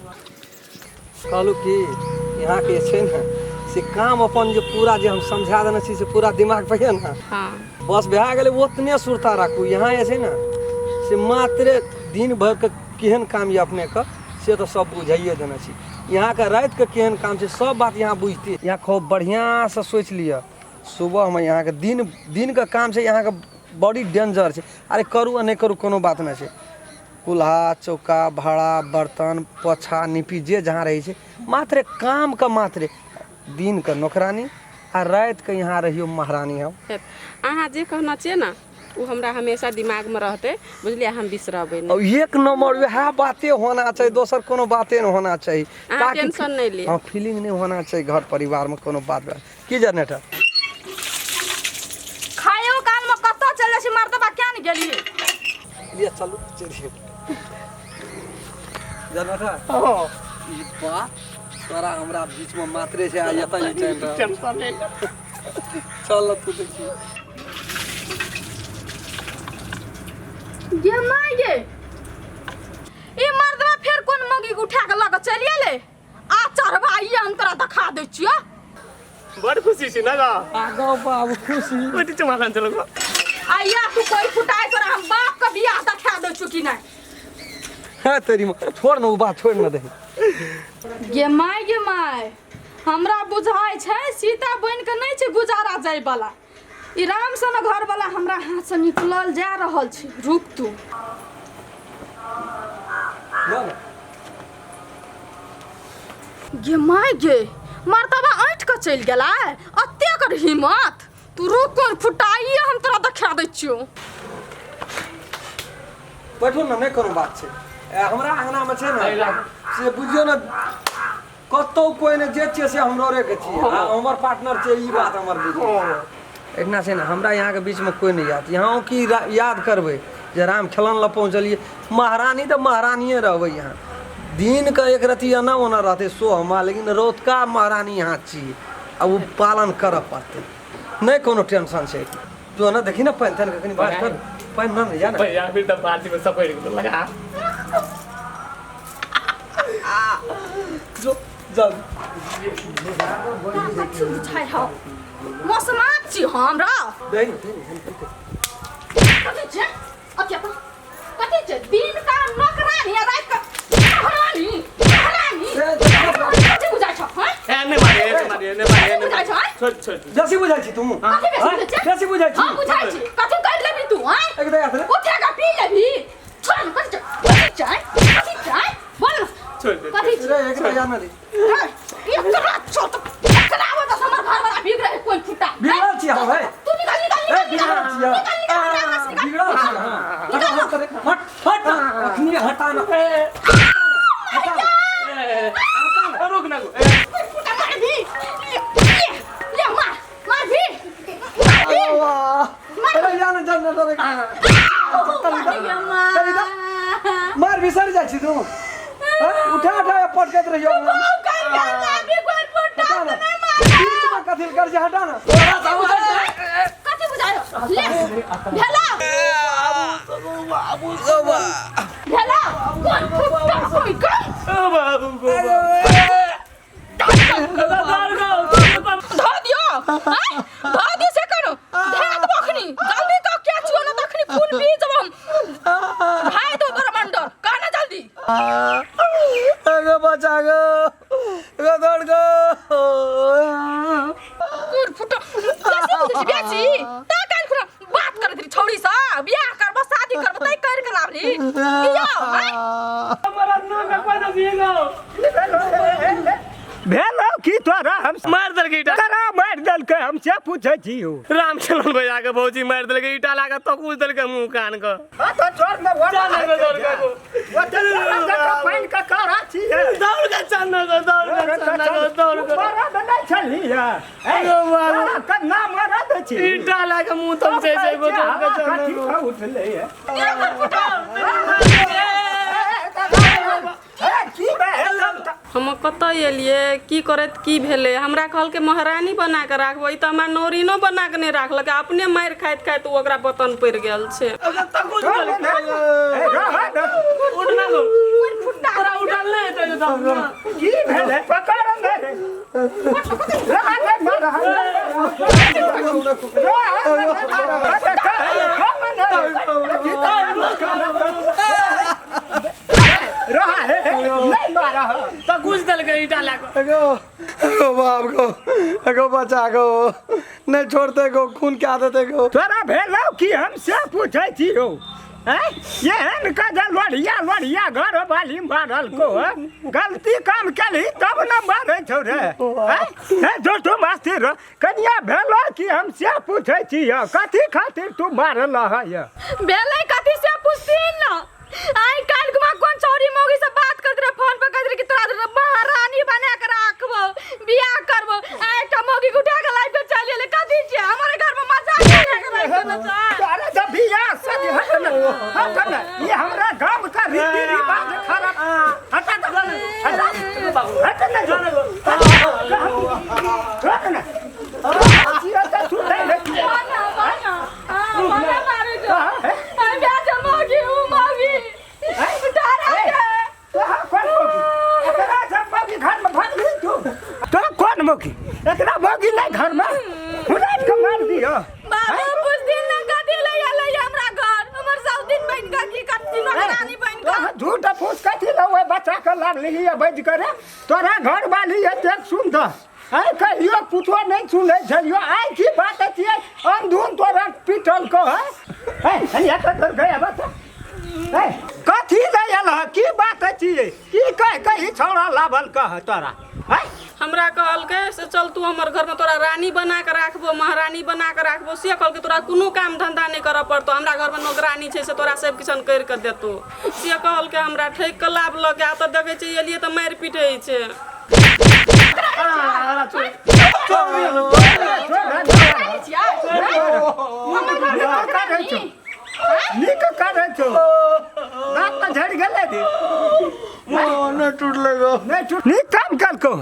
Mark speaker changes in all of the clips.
Speaker 1: कहलू कि यहाँ के छै ना से काम अपन जो पूरा जे हम समझा देने छी से पूरा दिमाग पे है ना।
Speaker 2: हाँ
Speaker 1: बस भए गेलै ओतने सुरता राखू। यहाँ जे छै ना से मात्र दिन भर के केहन काम ये अपने के से तो सब बुझाइए देने छी। यहाँ के रात के केहन काम छै सब बात यहाँ बुझती। यहाँ खूब बढ़िया से सोच लिया। सुबह में यहाँ के दिन के काम छै यहाँ के बड़ी डेंजर छै। अरे करू आ नहीं करू कोनो बात नहीं छै। कुल्हा चौका भाड़ा बर्तन पोछा निपी जे जहाँ रही है मात्र काम का मात्र दिन का नौकरानी आ रात के यहाँ रहियो महारानी हम।
Speaker 2: अहाँ जे कहना चाहिए ना वो हमरा हमेशा दिमाग में रहते बुझलिए हम बिसरबे
Speaker 1: और एक नंबर वह बातें होना चाहिए दोसर कोनो बातें नहीं होना चाहिए
Speaker 2: ताकि टेंशन नहीं ले।
Speaker 1: हाँ फीलिंग नहीं होना चाहिए घर परिवार में कोनो बात की जनरेटर
Speaker 3: खायो काल में कत्तो चले छी मर्दबा क्या नहीं गेलिए
Speaker 1: ये चलो चलिए जनरेटर हां ई बात तोरा हमरा बीच में मात्रे से आ जाता ये टेंशन ले चल तू देखी
Speaker 3: ये माय ये मर्दबा फिर कोन मगी उठा के लग चलिए ले आ चढ़बा ई अंतरा दिखा दे छियो।
Speaker 4: बड़ खुशी छी ना गा
Speaker 1: आगो बाबू खुशी
Speaker 4: कोटी चमालान चलो गो
Speaker 3: आइया तू कोई फुटाई कर हम बाप का बियाह दिखा दे चुकी नहीं।
Speaker 1: है तेरी मां छोड़ ना वो बात छोड़ ना दे।
Speaker 3: ये माय हमरा बुझाय छै सीता बन के नहीं छै गुजारा जाय वाला। ई राम से न घर वाला हमरा हाथ से निकलल जा रहल छै। रुक तू ये माय मर्दबा ऐठ के चल गेला अत्ते कर हिम्मत। तू रुक कर फुटाई हम तोरा दिखा दै छियो।
Speaker 1: बैठो ना नहीं कोनो बात छै हमरा आंगना में छै ना से बुझियो ना कतो कोई ने जे छै से हमरो रे के छी हमर पार्टनर छै ई बात हमर बुझियो एकना छै ना हमरा यहाँ के बीच में कोई नहीं याद यहाँ की याद करबे जे राम खेलन ल पहुंचलिए महारानी तो महारानीए रहबे। यहाँ दिन का एक रति ना ओना रहते सो हमा लेकिन रोत का महारानी यहाँ छी अब वो पालन कर पड़ते नहीं कोनो टेंशन छै। जो ना देखी ना पैंथन के कनी बात कर पैन ना जा ना
Speaker 4: भैया फिर तो बाजी में सब को लगा
Speaker 1: जो जल
Speaker 3: कछु बुझाय हो मौसमात छी हमरा
Speaker 1: देन
Speaker 3: कथि छै अत्या कथि छै दिन का नौकरानी रात का महारानी कथि बुझाय छ हैं
Speaker 4: ए ने मारे छोड़
Speaker 1: जैसी बुझाई छी तुम जैसी बुझाई छी
Speaker 3: हां बुझाय छी कथि कर लेबी तू हैं
Speaker 1: एक दे आथरे
Speaker 3: उठे का पी लेबी छोड़ कथि छै बोल
Speaker 4: छोड़
Speaker 3: कथि छै
Speaker 1: एक दे याद ना दे
Speaker 3: ये करा छोड़ खराब तो हमर घर वाला बिग रहे कोई फुटा
Speaker 1: बिगड़ा छी हम है
Speaker 3: तू निकल
Speaker 1: ए बिगड़ा छी बिगड़ा छी हट अखनी हटा ना
Speaker 4: रुक ना गो
Speaker 3: फुटा मार भी ले मार भी
Speaker 1: अरे जान रे मार भी सर जाई छी तू उठा पटकत रहियो कथिल कर जे हटा ना
Speaker 3: कथि बुझायो ले भेला
Speaker 1: बाबू बाबू
Speaker 3: भेला कोन फुटा कोई कर
Speaker 4: बाबू को
Speaker 3: धो दियो धो दी से करो भेद बखनी जल्दी का क्या छियो ना तखनी खून पी जब हम भाई तो बरमंडर कहना जल्दी
Speaker 1: अगो बचा गो दौड़ गो
Speaker 3: कुर फुटा कैसे बेची ता काल खुना बात कर दी छोड़ी सा बियाह करबो शादी करबो तई कर के लावली यो
Speaker 4: हमारा नाम का कोई नहीं
Speaker 5: भेलो की तोरा हम
Speaker 4: मार दल के ईटा
Speaker 5: करा मार दल के हमसे पूछे छियो
Speaker 4: राम चलन भैया के भौजी मार दल के ईटा लागा तो कुछ दल के मुंह कान को
Speaker 5: हां तो छोड़ ना वो
Speaker 4: जाने को दौड़ को
Speaker 5: वो तो पाइन का करा छी
Speaker 4: दौड़ के चलना दौड़ को
Speaker 5: मारा नहीं चली है
Speaker 4: अरे बाबू
Speaker 5: का ना मारा दे छी
Speaker 4: ईटा लागा मुंह तुम से को दौड़ के चलना
Speaker 5: उठ ले है
Speaker 2: हम कतऽ एलियै की करैत की भेलै हमरा कहलकै महारानी बना के राखबै तऽ हमरा नौरीनो बना के नहि राखलकै अपने मारि खाइत खाइत ओ ओकरा बतन पड़ि गेल छै
Speaker 5: की भेलै पकड़ दे
Speaker 4: तो कुछ देलकै ईटा लाके
Speaker 1: एगो बाप को एगो बच्चा को नहीं छोड़ते को खून क्या देते को
Speaker 5: तोरा भेलौ कि हमसे पूछै छियौ एहन कजल लोढ़िया घर वाली मारल को गलती काम केली तब न मारै छौ रे झूठो मस्ती रो कनिया भेलो कि हमसे पूछै छियौ कथी खातिर तू मारल है
Speaker 3: बेले कथी से पूछतीन ना आई काल गुमा कौन चौरी मोगी से बात करत रे फोन पे कहत रे कि तोरा महारानी बना के राखबो बियाह करबो आई त मोगी उठा के लाइफ पे चल ले कथी छै हमारे घर में मजाक करे के रख ना
Speaker 5: अरे जब बियाह शादी हट ना ये हमरा गांव का रीति रिवाज खराब हट ना कौन मोगी एकरा मोगी नहीं घर में हुनैत के मार दियो
Speaker 3: बाबू कुछ दिन न कथी ले आले हमरा घर हमर सब दिन बन का की करती महारानी बन का
Speaker 5: झूठ फूस कथी लवे बच्चा के लाग ली है बैठ करे तोरा घर वाली है देख सुंदर आई कहियो पुतवा नहीं सुनै छलियो आई की बात छियै अंधुन तोरा पिटल को है कनिया कर गया बच्चा कथी ले आल की बात छियै की कही छौड़ा लाभल कह तोरा
Speaker 2: हमरा कहलकै से चल तू हमर घर में तोरा रानी बना के राखबो महारानी बना के राखबो से कहलकै तोरा कोनो काम धंधा नहीं करऽ पड़तो हमरा घर में नौकरानी छै से तोरा सब किछन कर के देतो से कहलकै हमरा ठैक के लाभ लगे आ त देखे छै एलिए त मारि पीट होइ छै
Speaker 5: नीक करे छो रात में झड़ गेले दी
Speaker 1: नहीं टूटलेगा
Speaker 5: नहीं टूट नीक काम कल को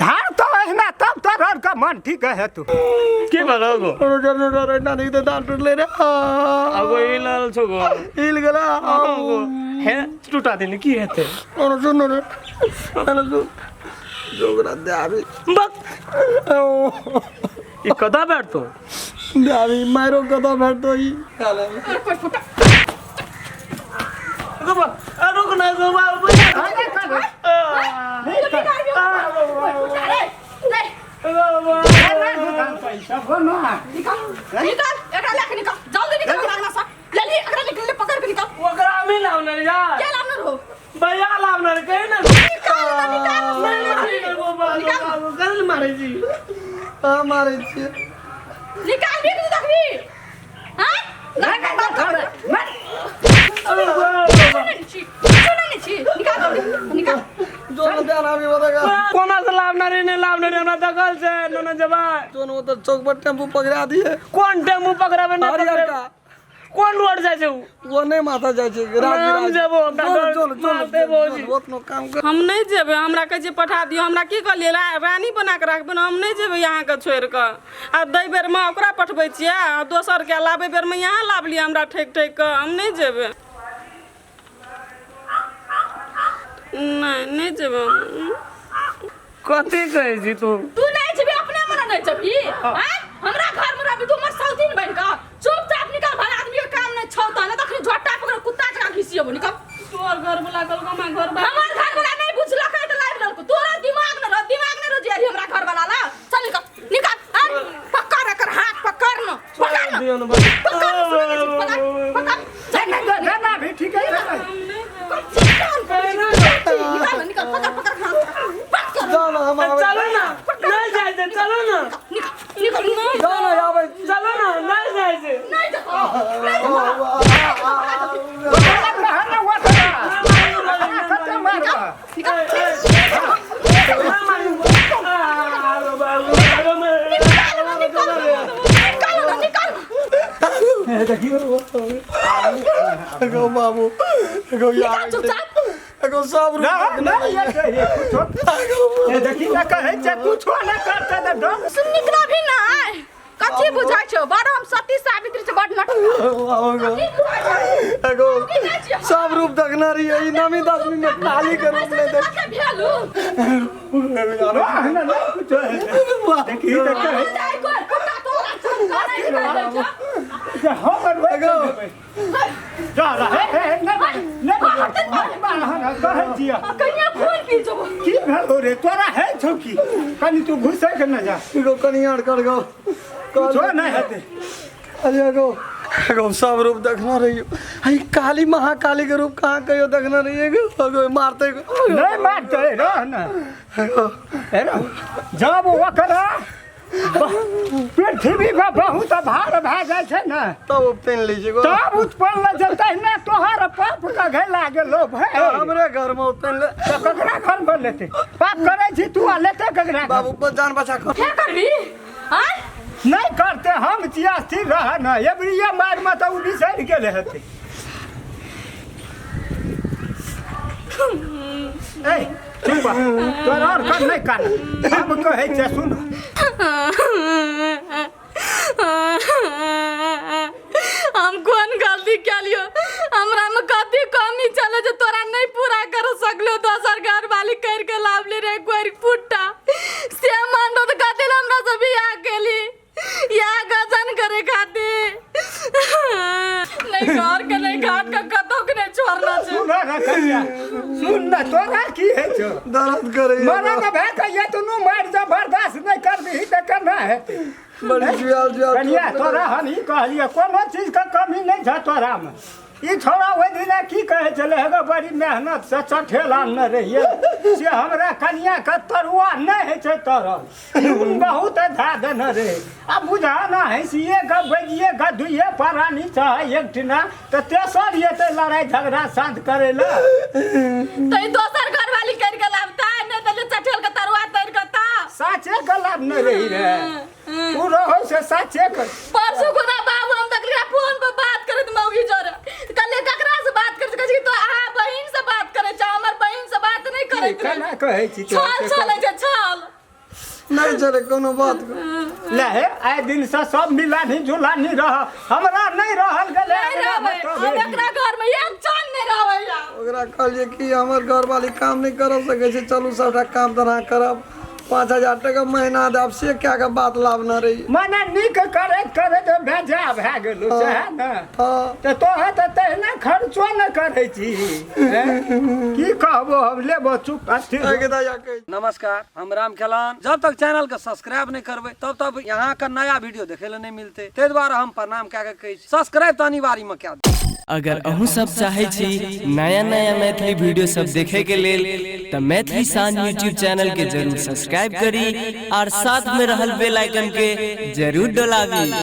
Speaker 5: धार तो एहना तब तोर का मन ठीक है तू
Speaker 4: के भलो गो
Speaker 1: और जनरेटर ना नहीं तो दांत टूटले रे
Speaker 4: अब इलाल छो गो
Speaker 1: हिल गेला
Speaker 4: गो हे टूटा देने की हेते
Speaker 1: और सुन रे अरे सुन जोगरा दे अभी
Speaker 4: बक ये कदा बैठतो
Speaker 1: दे अभी मारो कदा बैठतो ही
Speaker 4: रुक ना गो
Speaker 5: पैसा बोलो ना
Speaker 3: निकाल एकरा लेके निकाल जल्दी निकाल भागना सा ले ली एकरा निकाल ले पकड़ के निकाल
Speaker 4: ओकरा में लावना रे यार
Speaker 3: क्या लावना रो
Speaker 4: भैया लावना रे कहे ना
Speaker 3: निकाल
Speaker 4: कल मारे जी
Speaker 1: हमारे छे
Speaker 3: निकाल भी तू देखबी हां लगा बात करे मत निकाल
Speaker 1: जो न ध्यान अभी बताएगा
Speaker 4: कोना से लावना रे ने हमरा दखल से न जबा
Speaker 1: जो न उधर चौक पर टेम्पू पकड़ा दिए
Speaker 4: कौन टेम्पू पकड़ाबे ना
Speaker 1: हरियर का
Speaker 4: कौन रोड जाय छै
Speaker 1: वो नहीं माथा जाय छै
Speaker 4: हम जेबो
Speaker 1: चल ओतनो काम कर
Speaker 2: हम नहीं जेबे हमरा कहे पठा दियो हमरा की कहलिए रानी बना के राखबे हम नहीं जेबे यहाँ के छोड़ के आ दै बेर में ओकरा पठबै छियै आ दोसर के लाबे बेर में यहाँ लाबलिए हमरा ठेक ठेक के हम नहीं जेबे नहीं जेबे
Speaker 4: कथी कहै छी तू
Speaker 3: नहीं जेबी अपने मन नहीं जेबी हां हमरा घर में रहबी तू हमर सब दिन बन का चुपचाप निकाल भला आदमी के काम नहीं छौता ना तखनी झोटा पकड़ कुत्ता जका घिसियो निकाल
Speaker 2: तोर घर वाला कल का घर
Speaker 3: हमर घर वाला नहीं बुझला कहे त लाइव लल को तोरा दिमाग न रोजिया हमरा घर वाला ला चल निकाल पकड़ कर हाथ पकड़ न पकड़
Speaker 5: गाना भी ठीक है
Speaker 3: निकाल पकड़ हाथ
Speaker 1: जाओ ना हम
Speaker 4: चलो ना नहीं जाय दे चलो ना
Speaker 3: निकाल
Speaker 1: जाओ ना यार भाई
Speaker 4: चलो ना नहीं जाय दे
Speaker 3: नहीं
Speaker 1: देखियो एगो बाबू एगो यार
Speaker 3: चुपचाप
Speaker 1: एगो सब
Speaker 5: ना
Speaker 1: रूप
Speaker 5: ना ये कुछो ए देखी ना कहे जे कुछो ना करते त डर
Speaker 3: सुन निकला भी ना कथी बुझाइ छौ बड़ हम सती सावित्री से बड़ नट
Speaker 1: एगो सब रूप देखना रही है नमी 10 मिनट काली के रूप ले देख
Speaker 5: ना ना कुछो देखी त कहे हमर एगो जा रहा है ना कहे जिया
Speaker 3: कन्या खून पी जब
Speaker 5: की भेलो रे तोरा है छौ की कनी तू घुसे के न जा
Speaker 1: एगो कनियार कर गो
Speaker 5: कुछो नहीं हेते
Speaker 1: अरे एगो सब रूप देखना रही है आई काली महाकाली के रूप कहाँ कहियो देखना रही है एगो मारते
Speaker 5: नहीं मारते रह ना जब ओकरा पृथ्वी पर बहुत भार भए जाइ छै ने
Speaker 1: तब पेन लीजिए
Speaker 5: तब उत्पन्न जतै ने तोहर पाप का घेला गेलो भाई
Speaker 1: हमरे घर में पेन ले
Speaker 5: तो ककरा घर में लेते पाप करे छी तू आ लेते ककरा
Speaker 1: बाबू पर जान बचा कर
Speaker 3: क्या करबी हां
Speaker 5: नहीं करते हम चिया स्थिर रह ना एबरिया मार में तो उड़ी सर गेले हेते ए ठीक बा तोरा और कर नहीं कर हम कहे छै सुन
Speaker 3: हम कौन गलती क्या लियो हमरा में कथी कमी चले जो तोरा नहीं पूरा कर सकलो दोसर घर वाली कर के लावले रे कोई फुट्टा से मानो तो कथी हमरा से बियाह केली या गजन करे खाती नहीं घर के नहीं घाट का कतो के नहीं छोड़ना छै
Speaker 5: सुन ना कहिया सुन ना तोरा की है छो
Speaker 1: दर्द करे
Speaker 5: मरा ना भे कहिया तू मार जबरदस्त नहीं कर दी त करना है
Speaker 1: बड़ी जुआल
Speaker 5: कनिया तोरा हम ही कहलिए कोनो चीज का कमी नहीं था तोरा में ई छोड़ा ओइ दिन की कहे चले हेगो बड़ी मेहनत से चठेला न रहिए से हमरा कनिया का तरुआ नहीं है छै तरल नून बहुत धा देन रे अब बुझा ना है सीए का बजिए का दुइए परानी चाहे एक टिना त तेसर ये ते लड़ाई झगड़ा शांत करेला
Speaker 3: तो ई दोसर घर वाली कर के लावता नहीं तो चठेल का तरुआ तैर करता
Speaker 5: साचे गलाब न रही रे तू रहो से साचे कर
Speaker 3: परसों को ना बाबू हम तक फोन पर बात करे तो मौगी जोरे कल ककरा से बात करे कही तो आ बहिन से बात करे छ हमर बहिन से बात नहीं करे
Speaker 5: केना कहै छी
Speaker 3: छल छल जे छल
Speaker 1: नहीं चले कोनो बात
Speaker 5: ले आए दिन से सब मिलानी जुलानी रह हमरा नहीं रहल गले
Speaker 3: नहीं रहबै हम एकरा घर में एक क्षण नहीं रहबै
Speaker 1: ओकरा कहलिए कि हमर घर वाली काम नहीं कर सके छै चलू सबटा काम तना करब 5000 टका महीना देब से क्या के बात लाभना रही
Speaker 5: मने निक करे करे तो भेजा भए गेलो से है ना
Speaker 1: हां
Speaker 5: तो तोहे तो तहने खर्चो न करे छी की कहबो हम लेबो चुप अस्थिर
Speaker 1: नमस्कार हम राम खेलान जब तक चैनल के सब्सक्राइब नहीं करबे तब तक यहाँ का नया वीडियो देखे ले नहीं मिलते ते द्वारा हम प्रणाम क्या के कही सब्सक्राइब तो अनिवार्य में क्या
Speaker 6: अगर अहू सब चाहे छी नया नया मैथिली वीडियो सब देखे के लेल त मैथिली साँझ यूट्यूब चैनल के जरूर सब्सक्राइब करी और साथ में रहल बेल आइकन के जरूर दबावी।